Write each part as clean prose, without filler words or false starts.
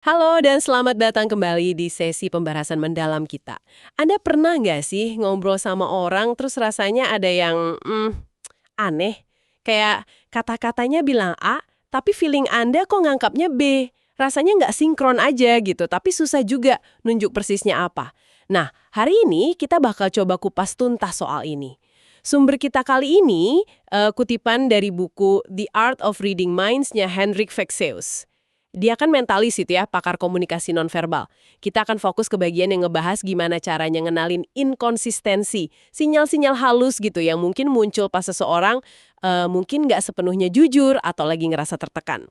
Halo dan selamat datang kembali di sesi pembahasan mendalam kita. Anda pernah nggak sih ngobrol sama orang terus rasanya ada yang aneh? Kayak kata-katanya bilang A, tapi feeling Anda kok ngangkapnya B. Rasanya nggak sinkron aja gitu, tapi susah juga nunjuk persisnya apa. Nah, hari ini kita bakal coba kupas tuntas soal ini. Sumber kita kali ini kutipan dari buku The Art of Reading Minds-nya Henrik Fexeus. Dia kan mentalis itu ya, pakar komunikasi nonverbal. Kita akan fokus ke bagian yang ngebahas gimana caranya ngenalin inkonsistensi, sinyal-sinyal halus gitu yang mungkin muncul pas seseorang mungkin nggak sepenuhnya jujur atau lagi ngerasa tertekan.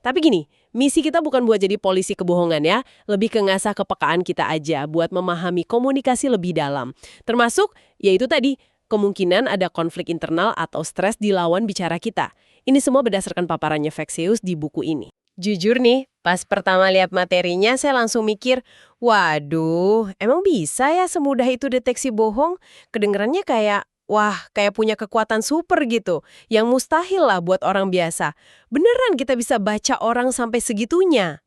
Tapi gini, misi kita bukan buat jadi polisi kebohongan ya, lebih ke ngasah kepekaan kita aja buat memahami komunikasi lebih dalam. Termasuk, yaitu tadi, kemungkinan ada konflik internal atau stres di lawan bicara kita. Ini semua berdasarkan paparannya Fexeus di buku ini. Jujur nih, pas pertama lihat materinya saya langsung mikir, waduh, emang bisa ya semudah itu deteksi bohong? Kedengerannya kayak, wah, kayak punya kekuatan super gitu, yang mustahil lah buat orang biasa. Beneran kita bisa baca orang sampai segitunya?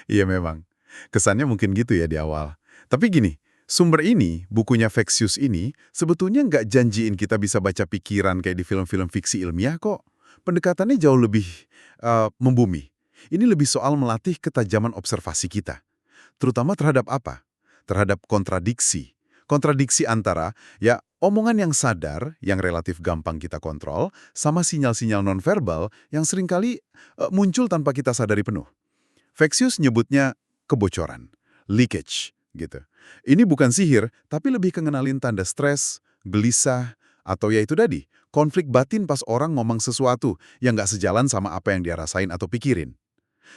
Iya memang. Kesannya mungkin gitu ya di awal. Tapi gini, sumber ini, bukunya Fexeus ini, sebetulnya nggak janjiin kita bisa baca pikiran kayak di film-film fiksi ilmiah kok. Pendekatannya jauh lebih membumi. Ini lebih soal melatih ketajaman observasi kita. Terutama terhadap apa? Terhadap kontradiksi. Kontradiksi antara, ya, omongan yang sadar, yang relatif gampang kita kontrol, sama sinyal-sinyal nonverbal yang seringkali muncul tanpa kita sadari penuh. Fexeus nyebutnya kebocoran, leakage, gitu. Ini bukan sihir, tapi lebih kengenalin tanda stres, gelisah, atau ya itu tadi, konflik batin pas orang ngomong sesuatu yang nggak sejalan sama apa yang dia rasain atau pikirin.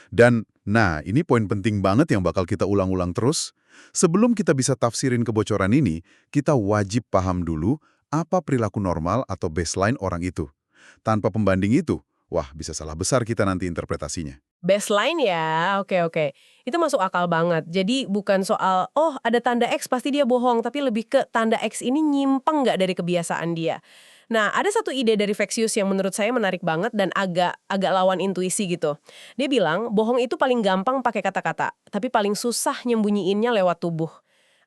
Dan, nah, ini poin penting banget yang bakal kita ulang-ulang terus. Sebelum kita bisa tafsirin kebocoran ini, kita wajib paham dulu apa perilaku normal atau baseline orang itu. Tanpa pembanding itu, wah bisa salah besar kita nanti interpretasinya. Baseline ya, oke. Itu masuk akal banget. Jadi bukan soal, oh ada tanda X pasti dia bohong, tapi lebih ke tanda X ini nyimpang nggak dari kebiasaan dia. Nah, ada satu ide dari Fexeus yang menurut saya menarik banget dan agak lawan intuisi gitu. Dia bilang, bohong itu paling gampang pakai kata-kata, tapi paling susah nyembunyiinnya lewat tubuh.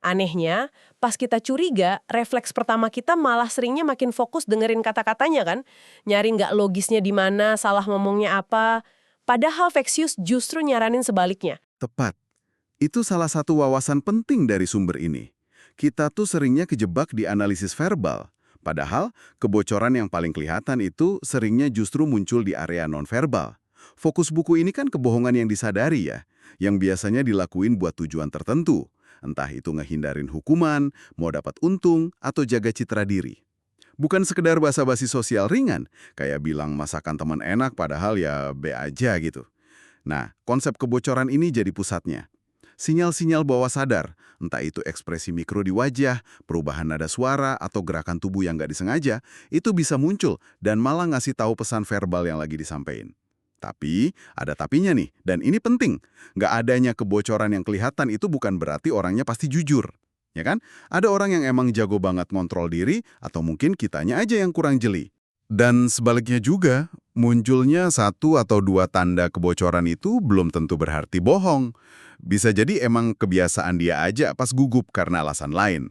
Anehnya, pas kita curiga, refleks pertama kita malah seringnya makin fokus dengerin kata-katanya kan? Nyari nggak logisnya di mana, salah ngomongnya apa. Padahal Fexeus justru nyaranin sebaliknya. Tepat. Itu salah satu wawasan penting dari sumber ini. Kita tuh seringnya kejebak di analisis verbal. Padahal, kebocoran yang paling kelihatan itu seringnya justru muncul di area nonverbal. Fokus buku ini kan kebohongan yang disadari ya, yang biasanya dilakuin buat tujuan tertentu. Entah itu ngehindarin hukuman, mau dapat untung, atau jaga citra diri. Bukan sekedar basa-basi sosial ringan, kayak bilang masakan teman enak padahal ya be aja gitu. Nah, konsep kebocoran ini jadi pusatnya. Sinyal-sinyal bawah sadar, entah itu ekspresi mikro di wajah, perubahan nada suara, atau gerakan tubuh yang nggak disengaja, itu bisa muncul dan malah ngasih tahu pesan verbal yang lagi disampaikan. Tapi, ada tapinya nih, dan ini penting. Nggak adanya kebocoran yang kelihatan itu bukan berarti orangnya pasti jujur. Ya kan? Ada orang yang emang jago banget ngontrol diri, atau mungkin kitanya aja yang kurang jeli. Dan sebaliknya juga, munculnya satu atau dua tanda kebocoran itu belum tentu berarti bohong. Bisa jadi emang kebiasaan dia aja pas gugup karena alasan lain.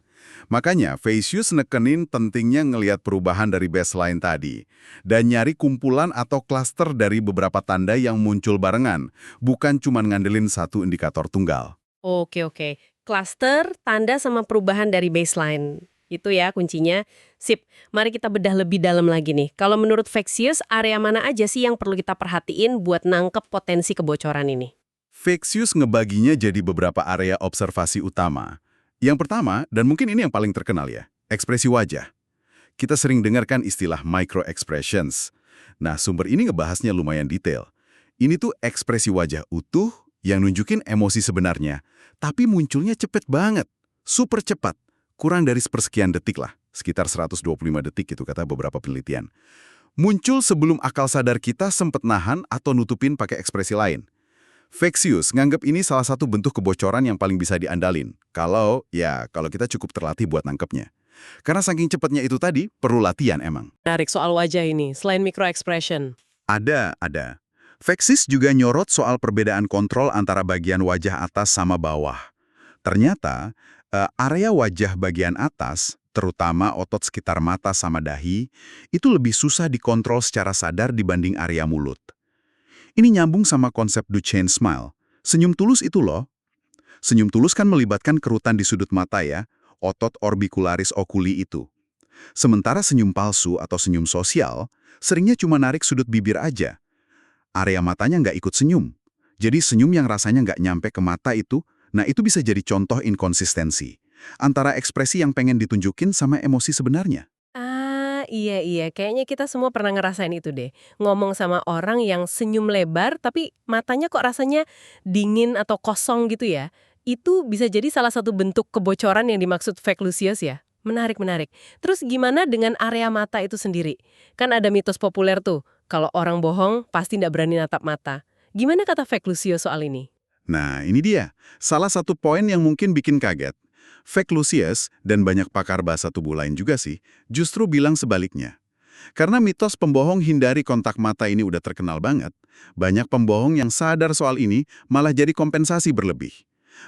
Makanya, Fexeus nekenin pentingnya ngelihat perubahan dari baseline tadi. Dan nyari kumpulan atau klaster dari beberapa tanda yang muncul barengan. Bukan cuma ngandelin satu indikator tunggal. Oke. Cluster, tanda sama perubahan dari baseline. Itu ya kuncinya. Sip, mari kita bedah lebih dalam lagi nih. Kalau menurut Fexeus, area mana aja sih yang perlu kita perhatiin buat nangkep potensi kebocoran ini? Fexeus ngebaginya jadi beberapa area observasi utama. Yang pertama, dan mungkin ini yang paling terkenal ya, ekspresi wajah. Kita sering dengarkan istilah micro expressions. Nah, sumber ini ngebahasnya lumayan detail. Ini tuh ekspresi wajah utuh yang nunjukin emosi sebenarnya, tapi munculnya cepet banget, super cepat, kurang dari sepersekian detik lah, sekitar 125 detik itu kata beberapa penelitian. Muncul sebelum akal sadar kita sempet nahan atau nutupin pakai ekspresi lain. Fexeus nganggap ini salah satu bentuk kebocoran yang paling bisa diandalin. Kalau kita cukup terlatih buat nangkepnya. Karena saking cepatnya itu tadi, perlu latihan emang. Menarik soal wajah ini, selain micro expression. Ada. Feksis juga nyorot soal perbedaan kontrol antara bagian wajah atas sama bawah. Ternyata, area wajah bagian atas, terutama otot sekitar mata sama dahi, itu lebih susah dikontrol secara sadar dibanding area mulut. Ini nyambung sama konsep Duchenne smile. Senyum tulus itu loh. Senyum tulus kan melibatkan kerutan di sudut mata ya, otot orbicularis oculi itu. Sementara senyum palsu atau senyum sosial, seringnya cuma narik sudut bibir aja. Area matanya nggak ikut senyum. Jadi senyum yang rasanya nggak nyampe ke mata itu, nah itu bisa jadi contoh inkonsistensi antara ekspresi yang pengen ditunjukin sama emosi sebenarnya. Iya iya, kayaknya kita semua pernah ngerasain itu deh. Ngomong sama orang yang senyum lebar, tapi matanya kok rasanya dingin atau kosong gitu ya. Itu bisa jadi salah satu bentuk kebocoran yang dimaksud fake Lucius ya. Menarik, menarik. Terus gimana dengan area mata itu sendiri? Kan ada mitos populer tuh, kalau orang bohong pasti nggak berani natap mata. Gimana kata fake Lucius soal ini? Nah, ini dia. Salah satu poin yang mungkin bikin kaget. Fake Lucius, dan banyak pakar bahasa tubuh lain juga sih, justru bilang sebaliknya. Karena mitos pembohong hindari kontak mata ini udah terkenal banget, banyak pembohong yang sadar soal ini malah jadi kompensasi berlebih.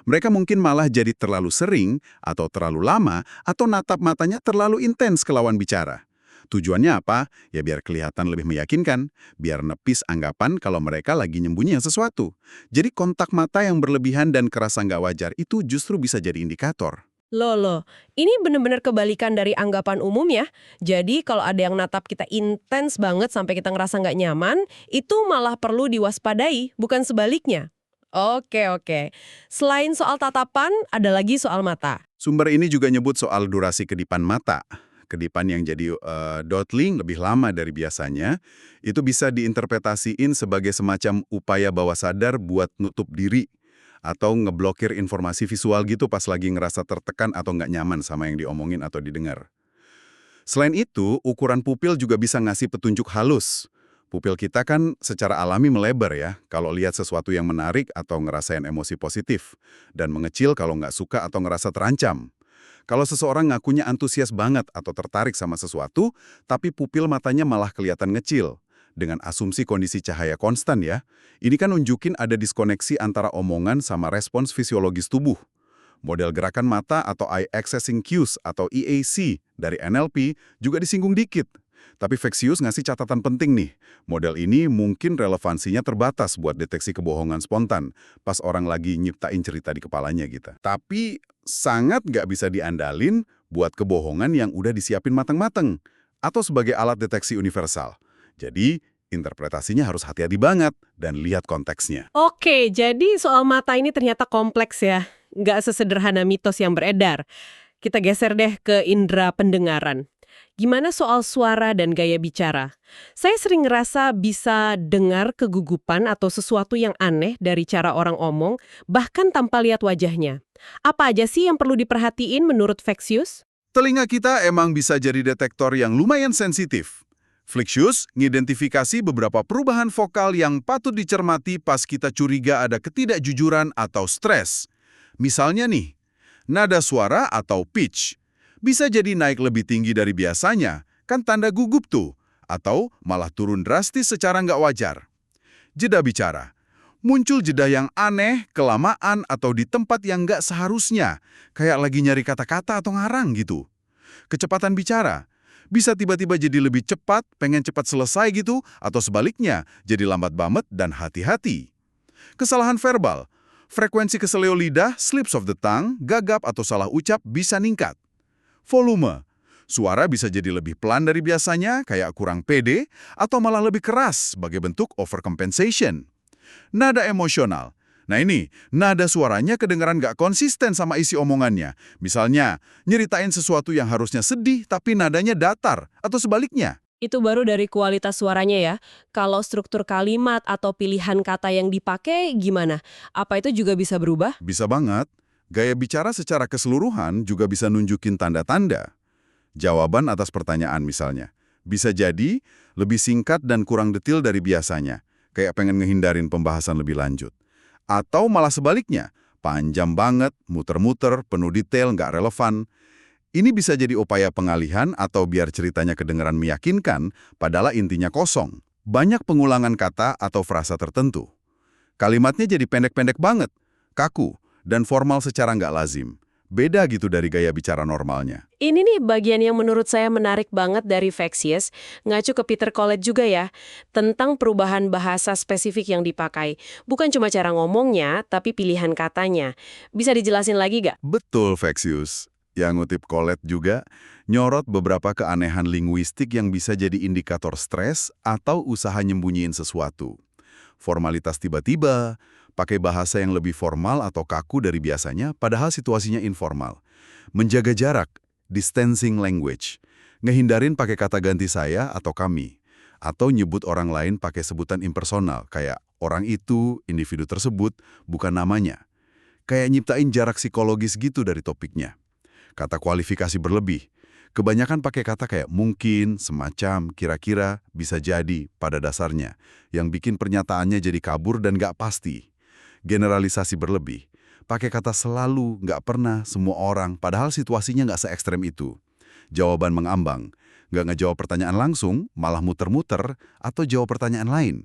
Mereka mungkin malah jadi terlalu sering, atau terlalu lama, atau natap matanya terlalu intens ke lawan bicara. Tujuannya apa? Ya biar kelihatan lebih meyakinkan, biar nepis anggapan kalau mereka lagi nyembunyi sesuatu. Jadi kontak mata yang berlebihan dan kerasa nggak wajar itu justru bisa jadi indikator. Loh, ini bener-bener kebalikan dari anggapan umum ya. Jadi kalau ada yang natap kita intens banget sampai kita ngerasa nggak nyaman, itu malah perlu diwaspadai, bukan sebaliknya. Oke. Selain soal tatapan, ada lagi soal mata. Sumber ini juga nyebut soal durasi kedipan mata. Kedipan yang jadi dotling lebih lama dari biasanya, itu bisa diinterpretasiin sebagai semacam upaya bawah sadar buat nutup diri atau ngeblokir informasi visual gitu pas lagi ngerasa tertekan atau nggak nyaman sama yang diomongin atau didengar. Selain itu, ukuran pupil juga bisa ngasih petunjuk halus. Pupil kita kan secara alami melebar ya, kalau lihat sesuatu yang menarik atau ngerasain emosi positif, dan mengecil kalau nggak suka atau ngerasa terancam. Kalau seseorang ngakunya antusias banget atau tertarik sama sesuatu, tapi pupil matanya malah kelihatan ngecil. Dengan asumsi kondisi cahaya konstan ya, ini kan nunjukin ada diskoneksi antara omongan sama respons fisiologis tubuh. Model gerakan mata atau Eye Accessing Cues atau EAC dari NLP juga disinggung dikit. Tapi Vexius ngasih catatan penting nih. Model ini mungkin relevansinya terbatas buat deteksi kebohongan spontan pas orang lagi nyiptain cerita di kepalanya gitu. Tapi sangat nggak bisa diandalin buat kebohongan yang udah disiapin matang-matang atau sebagai alat deteksi universal. Jadi, interpretasinya harus hati-hati banget dan lihat konteksnya. Oke, jadi soal mata ini ternyata kompleks ya. Nggak sesederhana mitos yang beredar. Kita geser deh ke indera pendengaran. Gimana soal suara dan gaya bicara? Saya sering ngerasa bisa dengar kegugupan atau sesuatu yang aneh dari cara orang omong, bahkan tanpa lihat wajahnya. Apa aja sih yang perlu diperhatiin menurut Vexius? Telinga kita emang bisa jadi detektor yang lumayan sensitif. Flixius ngidentifikasi beberapa perubahan vokal yang patut dicermati pas kita curiga ada ketidakjujuran atau stres. Misalnya nih, nada suara atau pitch bisa jadi naik lebih tinggi dari biasanya, kan tanda gugup tuh, atau malah turun drastis secara nggak wajar. Jeda bicara, muncul jeda yang aneh, kelamaan, atau di tempat yang nggak seharusnya, kayak lagi nyari kata-kata atau ngarang gitu. Kecepatan bicara, bisa tiba-tiba jadi lebih cepat, pengen cepat selesai gitu, atau sebaliknya, jadi lambat banget dan hati-hati. Kesalahan verbal, frekuensi keseleo lidah, slips of the tongue, gagap atau salah ucap bisa ningkat. Volume, suara bisa jadi lebih pelan dari biasanya, kayak kurang pede, atau malah lebih keras sebagai bentuk overcompensation. Nada emosional, nah ini, nada suaranya kedengaran nggak konsisten sama isi omongannya. Misalnya, nyeritain sesuatu yang harusnya sedih tapi nadanya datar, atau sebaliknya. Itu baru dari kualitas suaranya ya. Kalau struktur kalimat atau pilihan kata yang dipakai gimana? Apa itu juga bisa berubah? Bisa banget. Gaya bicara secara keseluruhan juga bisa nunjukin tanda-tanda. Jawaban atas pertanyaan misalnya. Bisa jadi lebih singkat dan kurang detil dari biasanya. Kayak pengen ngehindarin pembahasan lebih lanjut. Atau malah sebaliknya, panjang banget, muter-muter, penuh detail, nggak relevan. Ini bisa jadi upaya pengalihan atau biar ceritanya kedengaran meyakinkan, padahal intinya kosong. Banyak pengulangan kata atau frasa tertentu. Kalimatnya jadi pendek-pendek banget, kaku, dan formal secara nggak lazim. Beda gitu dari gaya bicara normalnya. Ini nih bagian yang menurut saya menarik banget dari Fexyes, ngacu ke Peter Collett juga ya, tentang perubahan bahasa spesifik yang dipakai. Bukan cuma cara ngomongnya, tapi pilihan katanya. Bisa dijelasin lagi nggak? Betul, Vexius. Yang ngutip Collett juga, nyorot beberapa keanehan linguistik yang bisa jadi indikator stres atau usaha nyembunyiin sesuatu. Formalitas tiba-tiba, pakai bahasa yang lebih formal atau kaku dari biasanya, padahal situasinya informal. Menjaga jarak, distancing language. Ngehindarin pakai kata ganti saya atau kami. Atau nyebut orang lain pakai sebutan impersonal, kayak orang itu, individu tersebut, bukan namanya. Kayak nyiptain jarak psikologis gitu dari topiknya. Kata kualifikasi berlebih. Kebanyakan pakai kata kayak mungkin, semacam, kira-kira, bisa jadi, pada dasarnya. Yang bikin pernyataannya jadi kabur dan nggak pasti. Generalisasi berlebih. Pakai kata selalu, nggak pernah, semua orang, padahal situasinya nggak se-ekstrem itu. Jawaban mengambang. Nggak ngejawab pertanyaan langsung, malah muter-muter, atau jawab pertanyaan lain.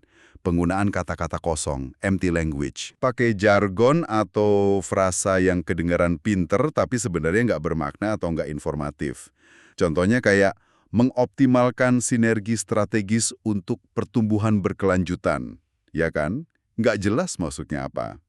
Penggunaan kata-kata kosong, empty language. Pakai jargon atau frasa yang kedengaran pinter tapi sebenarnya nggak bermakna atau nggak informatif. Contohnya kayak mengoptimalkan sinergi strategis untuk pertumbuhan berkelanjutan. Ya kan? Nggak jelas maksudnya apa.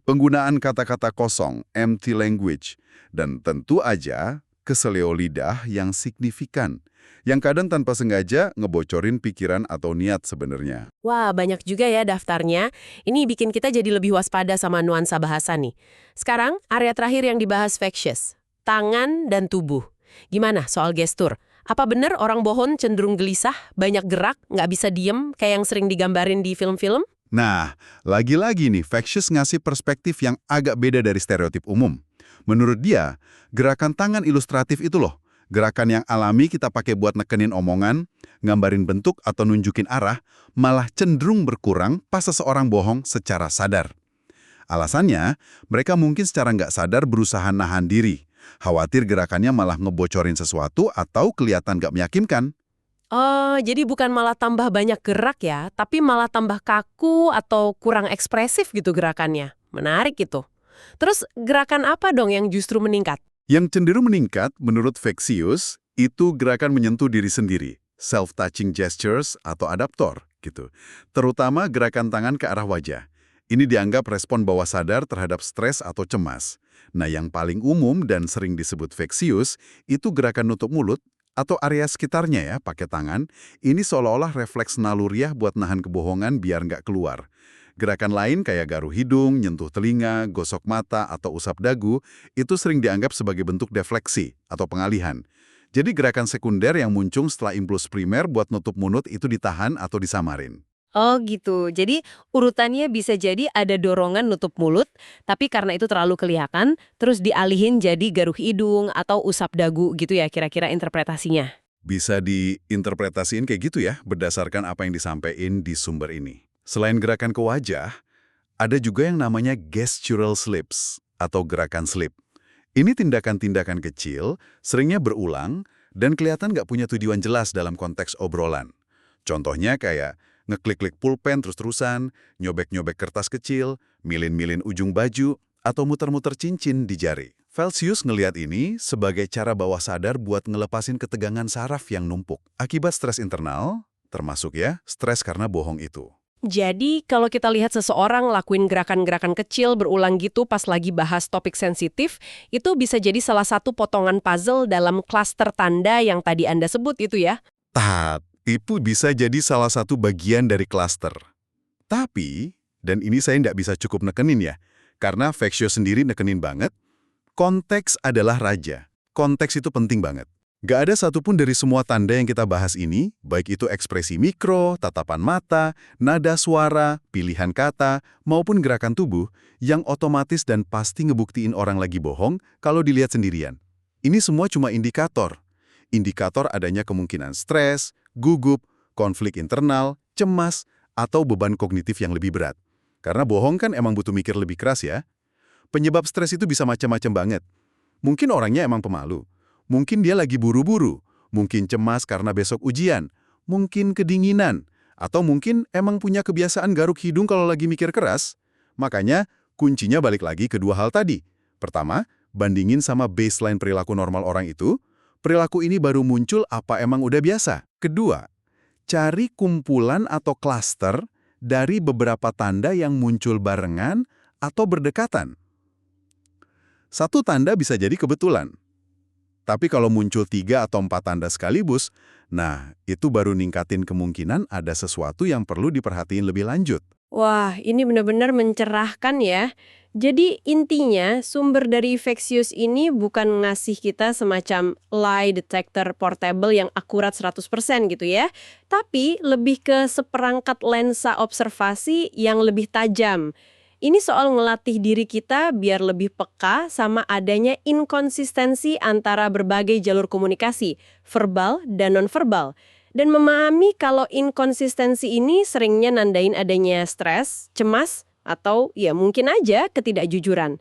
Penggunaan kata-kata kosong, empty language. Dan tentu aja keseleo lidah yang signifikan. Yang kadang tanpa sengaja ngebocorin pikiran atau niat sebenarnya. Wah, banyak juga ya daftarnya. Ini bikin kita jadi lebih waspada sama nuansa bahasa nih. Sekarang, area terakhir yang dibahas Fexyes. Tangan dan tubuh. Gimana soal gestur? Apa benar orang bohong cenderung gelisah, banyak gerak, nggak bisa diem, kayak yang sering digambarin di film-film? Nah, lagi-lagi nih, Fexyes ngasih perspektif yang agak beda dari stereotip umum. Menurut dia, gerakan tangan ilustratif itu loh, gerakan yang alami kita pakai buat nekenin omongan, ngambarin bentuk atau nunjukin arah, malah cenderung berkurang pas seseorang bohong secara sadar. Alasannya, mereka mungkin secara nggak sadar berusaha nahan diri, khawatir gerakannya malah ngebocorin sesuatu atau kelihatan nggak meyakinkan. Oh, jadi bukan malah tambah banyak gerak ya, tapi malah tambah kaku atau kurang ekspresif gitu gerakannya. Menarik gitu. Terus gerakan apa dong yang justru meningkat? Yang cenderung meningkat, menurut Fexyes, itu gerakan menyentuh diri sendiri, self-touching gestures atau adaptor, gitu. Terutama gerakan tangan ke arah wajah. Ini dianggap respon bawah sadar terhadap stres atau cemas. Nah, yang paling umum dan sering disebut Fexyes, itu gerakan nutup mulut atau area sekitarnya ya, pakai tangan. Ini seolah-olah refleks naluriah buat nahan kebohongan biar nggak keluar. Gerakan lain kayak garu hidung, nyentuh telinga, gosok mata, atau usap dagu, itu sering dianggap sebagai bentuk defleksi atau pengalihan. Jadi gerakan sekunder yang muncul setelah impuls primer buat nutup mulut itu ditahan atau disamarin. Oh gitu, jadi urutannya bisa jadi ada dorongan nutup mulut, tapi karena itu terlalu kelihatan, terus dialihin jadi garuh hidung atau usap dagu gitu ya kira-kira interpretasinya. Bisa diinterpretasiin kayak gitu ya, berdasarkan apa yang disampaikan di sumber ini. Selain gerakan ke wajah, ada juga yang namanya gestural slips atau gerakan slip. Ini tindakan-tindakan kecil, seringnya berulang, dan kelihatan nggak punya tujuan jelas dalam konteks obrolan. Contohnya kayak ngeklik-klik pulpen terus-terusan, nyobek-nyobek kertas kecil, milin-milin ujung baju, atau muter-muter cincin di jari. Fexyes ngelihat ini sebagai cara bawah sadar buat ngelepasin ketegangan saraf yang numpuk. Akibat stres internal, termasuk ya, stres karena bohong itu. Jadi kalau kita lihat seseorang lakuin gerakan-gerakan kecil berulang gitu pas lagi bahas topik sensitif, itu bisa jadi salah satu potongan puzzle dalam klaster tanda yang tadi Anda sebut itu ya. Itu bisa jadi salah satu bagian dari klaster. Tapi, dan ini saya nggak bisa cukup nekenin ya, karena Fexyes sendiri nekenin banget, konteks adalah raja. Konteks itu penting banget. Nggak ada satupun dari semua tanda yang kita bahas ini, baik itu ekspresi mikro, tatapan mata, nada suara, pilihan kata, maupun gerakan tubuh, yang otomatis dan pasti ngebuktiin orang lagi bohong kalau dilihat sendirian. Ini semua cuma indikator. Indikator adanya kemungkinan stres, gugup, konflik internal, cemas, atau beban kognitif yang lebih berat. Karena bohong kan emang butuh mikir lebih keras ya. Penyebab stres itu bisa macam-macam banget. Mungkin orangnya emang pemalu. Mungkin dia lagi buru-buru. Mungkin cemas karena besok ujian. Mungkin kedinginan. Atau mungkin emang punya kebiasaan garuk hidung kalau lagi mikir keras? Makanya, kuncinya balik lagi ke dua hal tadi. Pertama, bandingin sama baseline perilaku normal orang itu. Perilaku ini baru muncul apa emang udah biasa? Kedua, cari kumpulan atau klaster dari beberapa tanda yang muncul barengan atau berdekatan. Satu tanda bisa jadi kebetulan. Tapi kalau muncul 3 atau 4 tanda sekaligus, nah itu baru ningkatin kemungkinan ada sesuatu yang perlu diperhatiin lebih lanjut. Wah, ini benar-benar mencerahkan ya. Jadi intinya sumber dari Infectious ini bukan ngasih kita semacam lie detector portable yang akurat 100% gitu ya. Tapi lebih ke seperangkat lensa observasi yang lebih tajam. Ini soal ngelatih diri kita biar lebih peka sama adanya inkonsistensi antara berbagai jalur komunikasi, verbal dan nonverbal. Dan memahami kalau inkonsistensi ini seringnya nandain adanya stres, cemas, atau ya mungkin aja ketidakjujuran.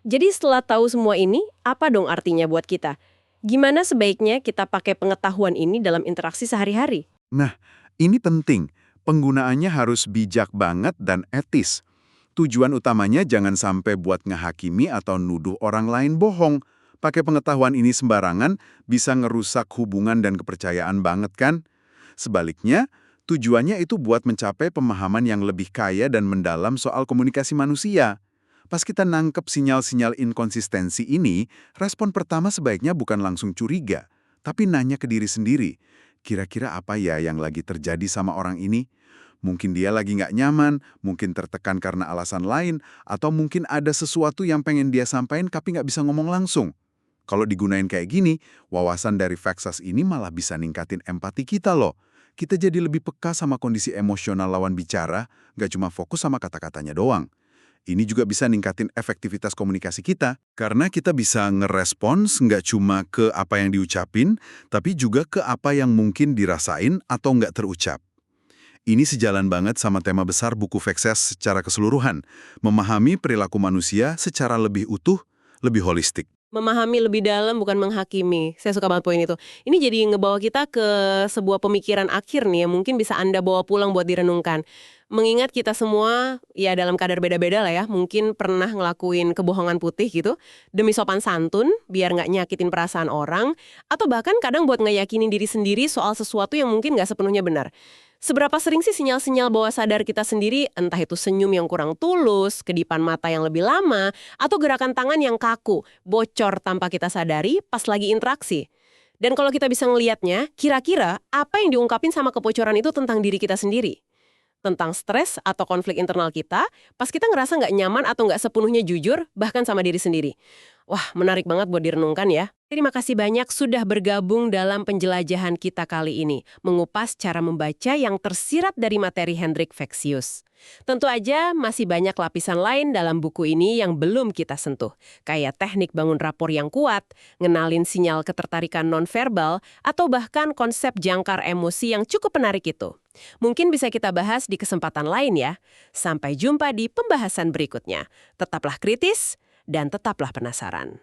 Jadi setelah tahu semua ini, apa dong artinya buat kita? Gimana sebaiknya kita pakai pengetahuan ini dalam interaksi sehari-hari? Nah, ini penting. Penggunaannya harus bijak banget dan etis. Tujuan utamanya jangan sampai buat ngehakimi atau nuduh orang lain bohong. Pakai pengetahuan ini sembarangan bisa ngerusak hubungan dan kepercayaan banget kan? Sebaliknya, tujuannya itu buat mencapai pemahaman yang lebih kaya dan mendalam soal komunikasi manusia. Pas kita nangkep sinyal-sinyal inkonsistensi ini, respon pertama sebaiknya bukan langsung curiga, tapi nanya ke diri sendiri. Kira-kira apa ya yang lagi terjadi sama orang ini? Mungkin dia lagi nggak nyaman, mungkin tertekan karena alasan lain, atau mungkin ada sesuatu yang pengen dia sampaikan tapi nggak bisa ngomong langsung. Kalau digunain kayak gini, wawasan dari Vexas ini malah bisa ningkatin empati kita loh. Kita jadi lebih peka sama kondisi emosional lawan bicara, nggak cuma fokus sama kata-katanya doang. Ini juga bisa ningkatin efektivitas komunikasi kita, karena kita bisa ngerespons nggak cuma ke apa yang diucapin, tapi juga ke apa yang mungkin dirasain atau nggak terucap. Ini sejalan banget sama tema besar buku Vexas secara keseluruhan, memahami perilaku manusia secara lebih utuh, lebih holistik. Memahami lebih dalam bukan menghakimi. Saya suka banget poin itu. Ini jadi ngebawa kita ke sebuah pemikiran akhir nih yang mungkin bisa Anda bawa pulang buat direnungkan. Mengingat kita semua ya dalam kadar beda-beda lah ya, mungkin pernah ngelakuin kebohongan putih gitu demi sopan santun biar nggak nyakitin perasaan orang, atau bahkan kadang buat ngeyakinin diri sendiri soal sesuatu yang mungkin nggak sepenuhnya benar. Seberapa sering sih sinyal-sinyal bawah sadar kita sendiri, entah itu senyum yang kurang tulus, kedipan mata yang lebih lama, atau gerakan tangan yang kaku, bocor tanpa kita sadari pas lagi interaksi. Dan kalau kita bisa ngelihatnya, kira-kira apa yang diungkapin sama kebocoran itu tentang diri kita sendiri? Tentang stres atau konflik internal kita, pas kita ngerasa nggak nyaman atau nggak sepenuhnya jujur, bahkan sama diri sendiri. Wah, menarik banget buat direnungkan ya. Terima kasih banyak sudah bergabung dalam penjelajahan kita kali ini, mengupas cara membaca yang tersirat dari materi Hendrik Fexeus. Tentu aja masih banyak lapisan lain dalam buku ini yang belum kita sentuh, kayak teknik bangun rapor yang kuat, ngenalin sinyal ketertarikan nonverbal, atau bahkan konsep jangkar emosi yang cukup menarik itu. Mungkin bisa kita bahas di kesempatan lain ya. Sampai jumpa di pembahasan berikutnya. Tetaplah kritis dan tetaplah penasaran.